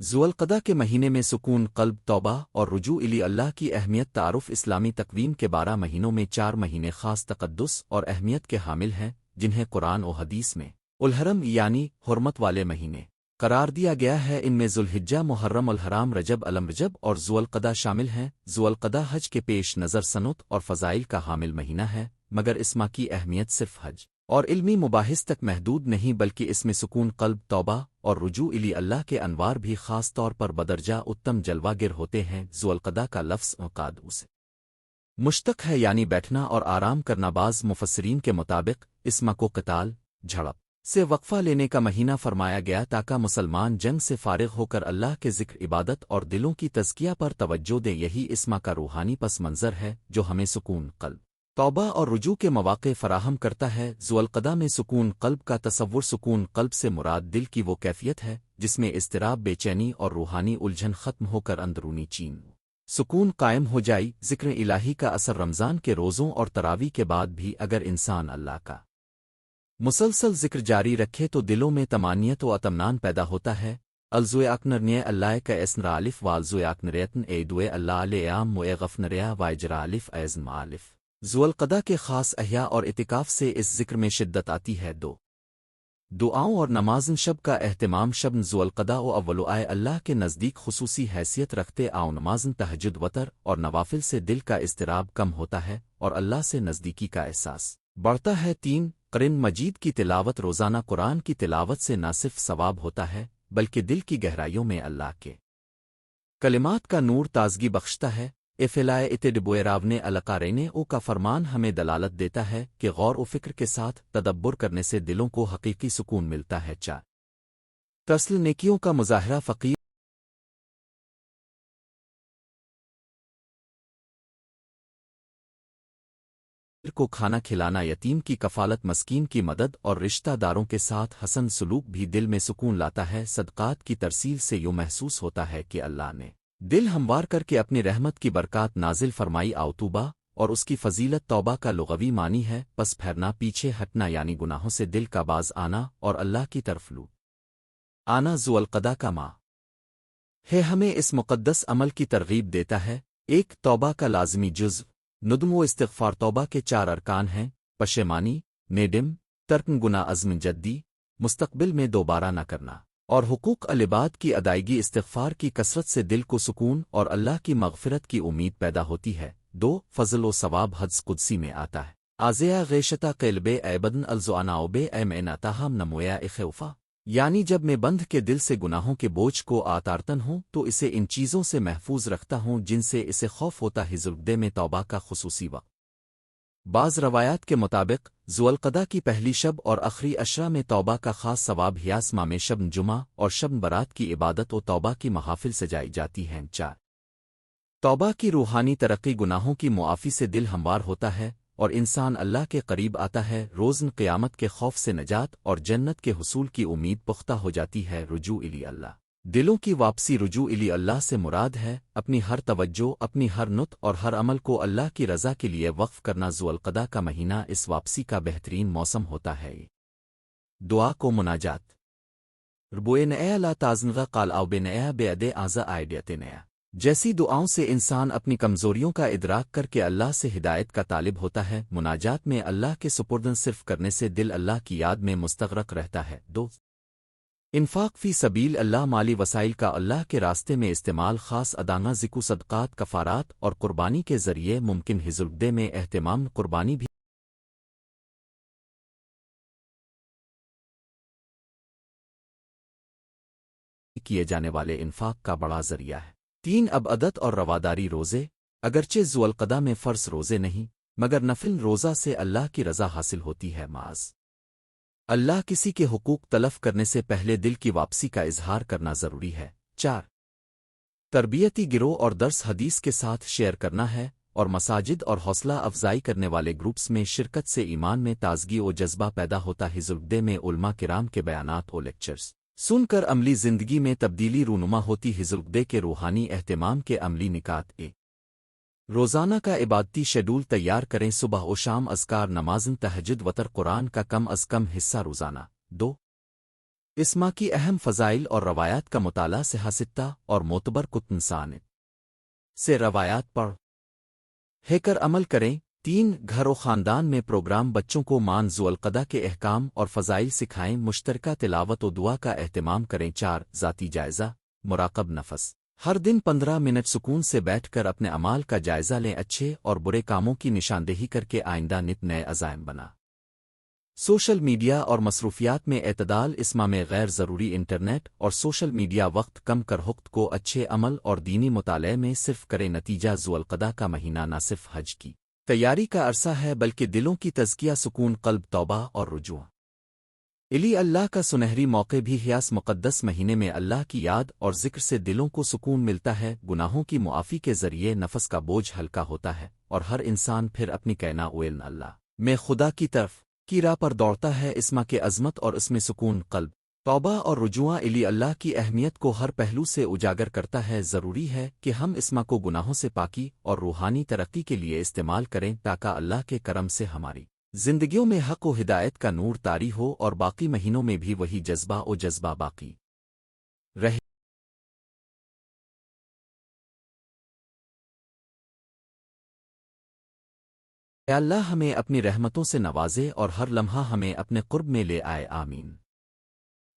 ذوالقعدہ کے مہینے میں سکون قلب توبہ اور رجوع الی اللہ کی اہمیت تعارف اسلامی تقویم کے 12 مہینوں میں 4 مہینے خاص تقدس اور اہمیت کے حامل ہیں جنہیں قرآن و حدیث میں الحرم یعنی حرمت والے مہینے قرار دیا گیا ہے۔ ان میں ذوالحجہ محرم الحرام رجب الم رجب اور ذوالقعدہ شامل ہیں۔ ذوالقعدہ حج کے پیش نظر سنت اور فضائل کا حامل مہینہ ہے، مگر اس ماہ کی اہمیت صرف حج اور علمی مباحث تک محدود نہیں بلکہ اس میں سکون قلب توبہ اور رجوع الی اللہ کے انوار بھی خاص طور پر بدرجہ اتم جلوہ گر ہوتے ہیں۔ ذوالقعدہ کا لفظ عقاد سے مشتق ہے یعنی بیٹھنا اور آرام کرنا۔ بعض مفسرین کے مطابق اس ماہ کو قتال جھڑپ سے وقفہ لینے کا مہینہ فرمایا گیا تاکہ مسلمان جنگ سے فارغ ہو کر اللہ کے ذکر عبادت اور دلوں کی تزکیہ پر توجہ دیں۔ یہی اس ماہ کا روحانی پس منظر ہے جو ہمیں سکون قلب توبہ اور رجوع کے مواقع فراہم کرتا ہے۔ ذوالقعدہ میں سکون قلب کا تصور سکون قلب سے مراد دل کی وہ کیفیت ہے جس میں اضطراب بے چینی اور روحانی الجھن ختم ہو کر اندرونی چین سکون قائم ہو جائے۔ ذکر الہی کا اثر رمضان کے روزوں اور تراویح کے بعد بھی اگر انسان اللہ کا مسلسل ذکر جاری رکھے تو دلوں میں طمانینت و اطمینان پیدا ہوتا ہے۔ الزوئے اکنرنیہ اللہ کا اسن رالف والزوئے اکنریتن اے دوئے اللہ علیام و غفنریا وائجرا الف ایزن معالف۔ ذوالقعدہ کے خاص احیاء اور اعتکاف سے اس ذکر میں شدت آتی ہے۔ دعاؤں اور نمازن شب کا اہتمام۔ شب ذوالقعدہ و اول آئے اللہ کے نزدیک خصوصی حیثیت رکھتے آؤ نمازن تہجد وتر اور نوافل سے دل کا اضطراب کم ہوتا ہے اور اللہ سے نزدیکی کا احساس بڑھتا ہے۔ 3 قرآن مجید کی تلاوت روزانہ قرآن کی تلاوت سے نہ صرف ثواب ہوتا ہے بلکہ دل کی گہرائیوں میں اللہ کے کلمات کا نور تازگی بخشتا ہے۔ افلائے اتڈبوئے راونے القارنے او کا فرمان ہمیں دلالت دیتا ہے کہ غور و فکر کے ساتھ تدبر کرنے سے دلوں کو حقیقی سکون ملتا ہے۔ 4 ترسل نیکیوں کا مظاہرہ فقیر کو کھانا کھلانا، یتیم کی کفالت، مسکین کی مدد اور رشتہ داروں کے ساتھ حسن سلوک بھی دل میں سکون لاتا ہے۔ صدقات کی ترسیل سے یوں محسوس ہوتا ہے کہ اللہ نے دل ہموار کر کے اپنی رحمت کی برکات نازل فرمائی۔ توبہ اور اس کی فضیلت توبہ کا لغوی معنی ہے پس پھرنا، پیچھے ہٹنا یعنی گناہوں سے دل کا باز آنا اور اللہ کی طرف لوٹ آنا۔ ذوالقعدہ کا ماہ ہے ہمیں اس مقدس عمل کی ترغیب دیتا ہے۔ 1 توبہ کا لازمی جزو ندم و استغفار۔ توبہ کے 4 ارکان ہیں: پشیمانی، نیڈم، ترک گناہ، عزم جدی، مستقبل میں دوبارہ نہ کرنا، اور حقوق العباد کی ادائیگی۔ استغفار کی کثرت سے دل کو سکون اور اللہ کی مغفرت کی امید پیدا ہوتی ہے۔ 2 فضل و ثواب حدیث قدسی میں آتا ہے: آزیا غیشتا قلب اے بدن الزعناؤ بے اے میں نتاہم نمویا اخوفا، یعنی جب میں بندھ کے دل سے گناہوں کے بوجھ کو آتارتن ہوں تو اسے ان چیزوں سے محفوظ رکھتا ہوں جن سے اسے خوف ہوتا ہے۔ ذوالقعدہ میں توبہ کا خصوصی وقت۔ بعض روایات کے مطابق ذوالقعدہ کی پہلی شب اور آخری عشرہ میں توبہ کا خاص ثواب ہیاس ماہ میں شب جمعہ اور شب برات کی عبادت و توبہ کی محافل سجائی جاتی ہیں۔ 4 توبہ کی روحانی ترقی، گناہوں کی معافی سے دل ہموار ہوتا ہے اور انسان اللہ کے قریب آتا ہے۔ روزن قیامت کے خوف سے نجات اور جنت کے حصول کی امید پختہ ہو جاتی ہے۔ رجوع الی اللہ دلوں کی واپسی۔ رجوع الی اللہ سے مراد ہے اپنی ہر توجہ، اپنی ہر نطق اور ہر عمل کو اللہ کی رضا کے لیے وقف کرنا۔ ذوالقعدہ کا مہینہ اس واپسی کا بہترین موسم ہوتا ہے۔ دعا کو مناجات۔ ربوئے نیا لا تازنغا قال او بے نیا بے ادے آزا آئیڈیت نیا جیسی دعاؤں سے انسان اپنی کمزوریوں کا ادراک کر کے اللہ سے ہدایت کا طالب ہوتا ہے۔ مناجات میں اللہ کے سپردن صرف کرنے سے دل اللہ کی یاد میں مستغرق رہتا ہے۔ 2 انفاق فی سبیل اللہ مالی وسائل کا اللہ کے راستے میں استعمال، خاص ادانہ ذکو، صدقات، کفارات اور قربانی کے ذریعے ممکن ہے۔ ذوالقعدہ میں اہتمام قربانی بھی کیے جانے والے انفاق کا بڑا ذریعہ ہے۔ 3 عبادت اور رواداری روزے۔ اگرچہ ذوالقعدہ میں فرض روزے نہیں مگر نفل روزہ سے اللہ کی رضا حاصل ہوتی ہے۔ معاذ اللہ کسی کے حقوق تلف کرنے سے پہلے دل کی واپسی کا اظہار کرنا ضروری ہے۔ 4 تربیتی گروہ اور درس حدیث کے ساتھ شیئر کرنا ہے اور مساجد اور حوصلہ افزائی کرنے والے گروپس میں شرکت سے ایمان میں تازگی و جذبہ پیدا ہوتا ہے۔ ذوالقعدہ میں علماء کرام کے بیانات و لیکچرز سن کر عملی زندگی میں تبدیلی رونما ہوتی ہے۔ ذوالقعدہ کے روحانی اہتمام کے عملی نکات۔ روزانہ کا عبادتی شیڈول تیار کریں۔ صبح و شام اذکار، نمازن تہجد وتر، قرآن کا کم از کم حصہ روزانہ۔ 2 اس ماہ کی اہم فضائل اور روایات کا مطالعہ سیاستہ اور معتبر کتنسان سے روایات پڑھ ہے کر عمل کریں۔ 3 گھر و خاندان میں پروگرام بچوں کو مان ذوالقدہ کے احکام اور فضائل سکھائیں، مشترکہ تلاوت و دعا کا اہتمام کریں۔ 4 ذاتی جائزہ مراقب نفس، ہر دن 15 منٹ سکون سے بیٹھ کر اپنے اعمال کا جائزہ لیں، اچھے اور برے کاموں کی نشاندہی کر کے آئندہ نت نئے عزائم بنا۔ سوشل میڈیا اور مصروفیات میں اعتدال، اس ماہ میں غیر ضروری انٹرنیٹ اور سوشل میڈیا وقت کم کر وقت کو اچھے عمل اور دینی مطالعے میں صرف کریں۔ نتیجہ ذوالقدہ کا مہینہ نہ صرف حج کی تیاری کا عرصہ ہے بلکہ دلوں کی تزکیہ، سکون قلب، توبہ اور رجوع اللہ کا سنہری موقع بھی ہے۔ اس مقدس مہینے میں اللہ کی یاد اور ذکر سے دلوں کو سکون ملتا ہے، گناہوں کی معافی کے ذریعے نفس کا بوجھ ہلکا ہوتا ہے اور ہر انسان پھر اپنی کہنا اویل اللہ میں خدا کی طرف کی راہ پر دوڑتا ہے۔ اس ماہ کے عظمت اور اس میں سکون قلب، توبہ اور رجوع اللہ کی اہمیت کو ہر پہلو سے اجاگر کرتا ہے۔ ضروری ہے کہ ہم اس ماہ کو گناہوں سے پاکی اور روحانی ترقی کے لیے استعمال کریں تاکہ اللہ کے کرم سے ہماری زندگیوں میں حق و ہدایت کا نور طاری ہو اور باقی مہینوں میں بھی وہی جذبہ باقی رہے۔ اے اللہ ہمیں اپنی رحمتوں سے نوازے اور ہر لمحہ ہمیں اپنے قرب میں لے آئے، آمین۔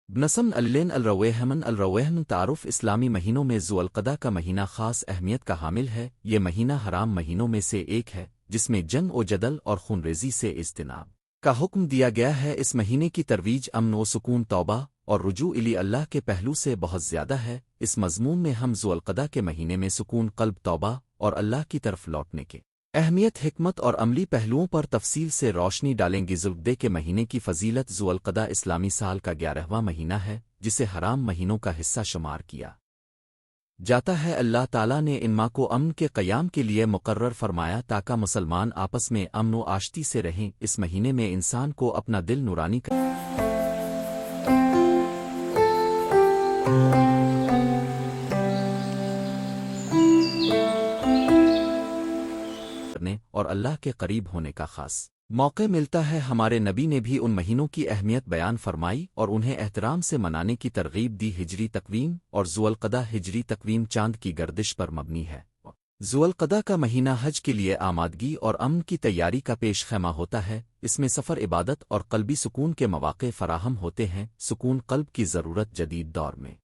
بنسم اللین الروحمن تعارف، اسلامی مہینوں میں ذوالقدہ کا مہینہ خاص اہمیت کا حامل ہے۔ یہ مہینہ حرام مہینوں میں سے ایک ہے جس میں جنگ و جدل اور خونریزی سے اجتناب کا حکم دیا گیا ہے۔ اس مہینے کی ترویج امن و سکون، توبہ اور رجوع اللہ کے پہلو سے بہت زیادہ ہے۔ اس مضمون میں ہم ذوالقدہ کے مہینے میں سکون قلب، توبہ اور اللہ کی طرف لوٹنے کے اہمیت، حکمت اور عملی پہلوؤں پر تفصیل سے روشنی ڈالیں گے۔ ذوالقدہ کے مہینے کی فضیلت، ذوالقدہ اسلامی سال کا 11واں مہینہ ہے جسے حرام مہینوں کا حصہ شمار کیا جاتا ہے۔ اللہ تعالیٰ نے ان ماہ کو امن کے قیام کے لیے مقرر فرمایا تاکہ مسلمان آپس میں امن و آشتی سے رہیں۔ اس مہینے میں انسان کو اپنا دل نورانی اور اللہ کے قریب ہونے کا خاص موقع ملتا ہے۔ ہمارے نبی نے بھی ان مہینوں کی اہمیت بیان فرمائی اور انہیں احترام سے منانے کی ترغیب دی۔ ہجری تقویم اور ذوالقدہ، ہجری تقویم چاند کی گردش پر مبنی ہے۔ ذوالقدہ کا مہینہ حج کے لیے آمادگی اور امن کی تیاری کا پیش خیمہ ہوتا ہے۔ اس میں سفر، عبادت اور قلبی سکون کے مواقع فراہم ہوتے ہیں۔ سکون قلب کی ضرورت جدید دور میں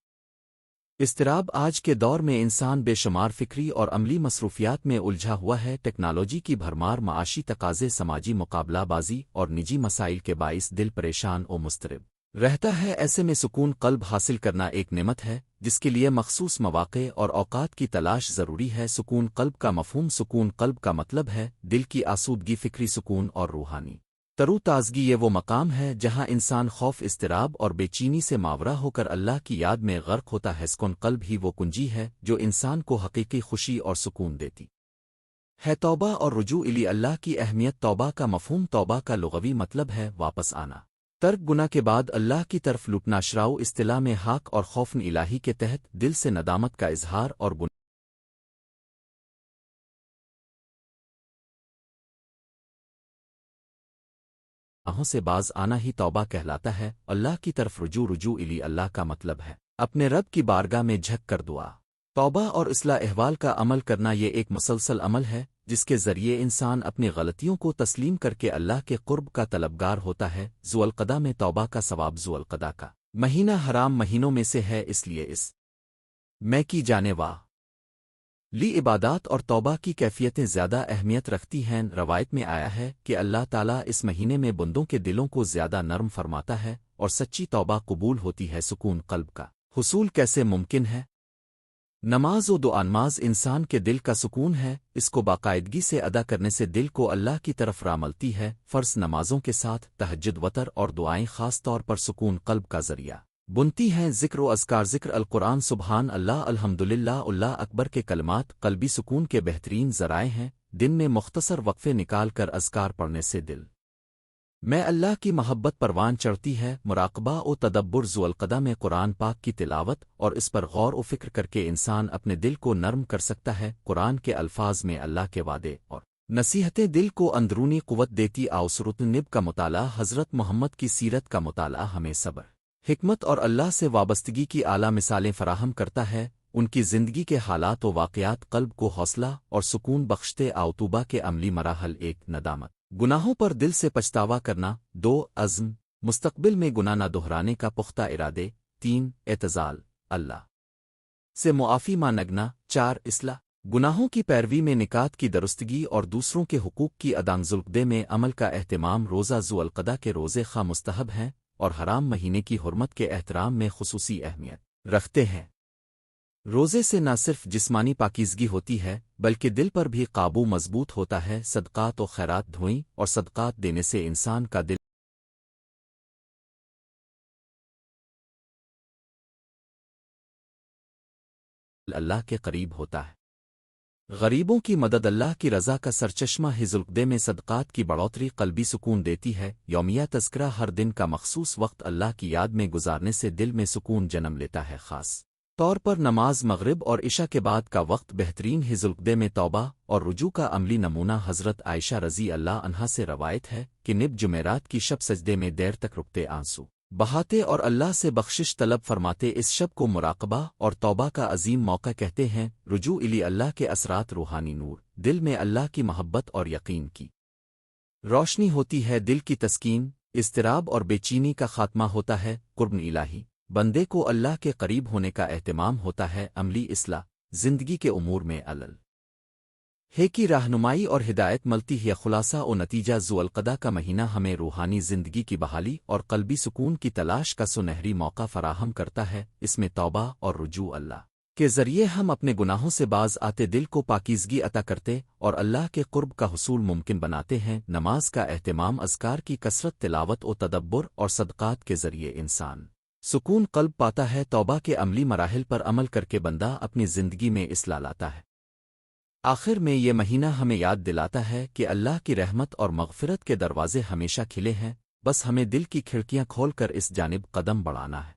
اضطراب، آج کے دور میں انسان بے شمار فکری اور عملی مصروفیات میں الجھا ہوا ہے۔ ٹیکنالوجی کی بھرمار، معاشی تقاضے، سماجی مقابلہ بازی اور نجی مسائل کے باعث دل پریشان و مضطرب رہتا ہے۔ ایسے میں سکون قلب حاصل کرنا ایک نعمت ہے جس کے لیے مخصوص مواقع اور اوقات کی تلاش ضروری ہے۔ سکون قلب کا مفہوم، سکون قلب کا مطلب ہے دل کی آسودگی، فکری سکون اور روحانی ترو تازگی۔ یہ وہ مقام ہے جہاں انسان خوف، اضطراب اور بے چینی سے ماورا ہو کر اللہ کی یاد میں غرق ہوتا ہے۔ سکون قلب ہی وہ کنجی ہے جو انسان کو حقیقی خوشی اور سکون دیتی ہے۔ توبہ اور رجوع اللہ کی اہمیت، توبہ کا مفہوم، توبہ کا لغوی مطلب ہے واپس آنا، ترک گناہ کے بعد اللہ کی طرف لوٹنا۔ شراؤ اصطلاح میں حق اور خوف الہی کے تحت دل سے ندامت کا اظہار اور گناہوں سے باز آنا ہی توبہ کہلاتا ہے۔ اللہ کی طرف رجوع اللہ کا مطلب ہے اپنے رب کی بارگاہ میں جھک کر دعا، توبہ اور اصلاح احوال کا عمل کرنا۔ یہ ایک مسلسل عمل ہے جس کے ذریعے انسان اپنی غلطیوں کو تسلیم کر کے اللہ کے قرب کا طلبگار ہوتا ہے۔ ذوالقدہ میں توبہ کا ثواب، ذوالقدہ کا مہینہ حرام مہینوں میں سے ہے، اس لیے اس میں کی جانے لی عبادات اور توبہ کی کیفیتیں زیادہ اہمیت رکھتی ہیں۔ روایت میں آیا ہے کہ اللہ تعالیٰ اس مہینے میں بندوں کے دلوں کو زیادہ نرم فرماتا ہے اور سچی توبہ قبول ہوتی ہے۔ سکون قلب کا حصول کیسے ممکن ہے؟ نماز و دعا، نماز انسان کے دل کا سکون ہے۔ اس کو باقاعدگی سے ادا کرنے سے دل کو اللہ کی طرف راہ ملتی ہے۔ فرض نمازوں کے ساتھ تہجد، وتر اور دعائیں خاص طور پر سکون قلب کا ذریعہ بنتی ہیں۔ ذکر و اذکار، ذکر القرآن، سبحان اللہ، الحمدللہ، اللہ اکبر کے کلمات قلبی سکون کے بہترین ذرائع ہیں۔ دن میں مختصر وقفے نکال کر اذکار پڑھنے سے دل میں اللہ کی محبت پروان چڑھتی ہے۔ مراقبہ و تدبر، ذوالقدہ میں قرآن پاک کی تلاوت اور اس پر غور و فکر کر کے انسان اپنے دل کو نرم کر سکتا ہے۔ قرآن کے الفاظ میں اللہ کے وعدے اور نصیحتیں دل کو اندرونی قوت دیتی۔ سورۃ النب کا مطالعہ، حضرت محمد کی سیرت کا مطالعہ ہمیں صبر، حکمت اور اللہ سے وابستگی کی اعلیٰ مثالیں فراہم کرتا ہے، ان کی زندگی کے حالات و واقعات قلب کو حوصلہ اور سکون بخشتے آوتوبہ کے عملی مراحل: 1 ندامت، گناہوں پر دل سے پچھتاوا کرنا، 2 عزم، مستقبل میں گناہ نہ دہرانے کا پختہ ارادے، 3 اعتزال، اللہ سے معافی مانگنا، 4 اصلاح، گناہوں کی پیروی میں نکات کی درستگی اور دوسروں کے حقوق کی ذوالقدے میں عمل کا اہتمام۔ روزہ ذوالقدہ کے روزے خواہ مستحب ہیں اور حرام مہینے کی حرمت کے احترام میں خصوصی اہمیت رکھتے ہیں۔ روزے سے نہ صرف جسمانی پاکیزگی ہوتی ہے بلکہ دل پر بھی قابو مضبوط ہوتا ہے۔ صدقات و خیرات دھوئیں اور صدقات دینے سے انسان کا دل اللہ کے قریب ہوتا ہے۔ غریبوں کی مدد اللہ کی رضا کا سرچشمہ ہے۔ ذوالقدے میں صدقات کی بڑھوتری قلبی سکون دیتی ہے۔ یومیہ تذکرہ، ہر دن کا مخصوص وقت اللہ کی یاد میں گزارنے سے دل میں سکون جنم لیتا ہے۔ خاص طور پر نماز مغرب اور عشاء کے بعد کا وقت بہترین ہے۔ ذوالقدے میں توبہ اور رجوع کا عملی نمونہ حضرت عائشہ رضی اللہ عنہا سے روایت ہے کہ نب جمعرات کی شب سجدے میں دیر تک رکتے، آنسو بہاتے اور اللہ سے بخشش طلب فرماتے۔ اس شب کو مراقبہ اور توبہ کا عظیم موقع کہتے ہیں۔ رجوع الی اللہ کے اثرات: روحانی نور، دل میں اللہ کی محبت اور یقین کی روشنی ہوتی ہے۔ دل کی تسکین، اضطراب اور بے چینی کا خاتمہ ہوتا ہے۔ قرب الہی، بندے کو اللہ کے قریب ہونے کا اہتمام ہوتا ہے۔ عملی اصلاح، زندگی کے امور میں ہے کی رہنمائی اور ہدایت ملتی ہے۔ خلاصہ و نتیجہ: ذوالقدہ کا مہینہ ہمیں روحانی زندگی کی بحالی اور قلبی سکون کی تلاش کا سنہری موقع فراہم کرتا ہے۔ اس میں توبہ اور رجوع اللہ کے ذریعے ہم اپنے گناہوں سے باز آتے، دل کو پاکیزگی عطا کرتے اور اللہ کے قرب کا حصول ممکن بناتے ہیں۔ نماز کا اہتمام، اذکار کی کثرت، تلاوت و تدبر اور صدقات کے ذریعے انسان سکون قلب پاتا ہے۔ توبہ کے عملی مراحل پر عمل کر کے بندہ اپنی زندگی میں اصلاح لاتا ہے۔ آخر میں یہ مہینہ ہمیں یاد دلاتا ہے کہ اللہ کی رحمت اور مغفرت کے دروازے ہمیشہ کھلے ہیں، بس ہمیں دل کی کھڑکیاں کھول کر اس جانب قدم بڑھانا ہے۔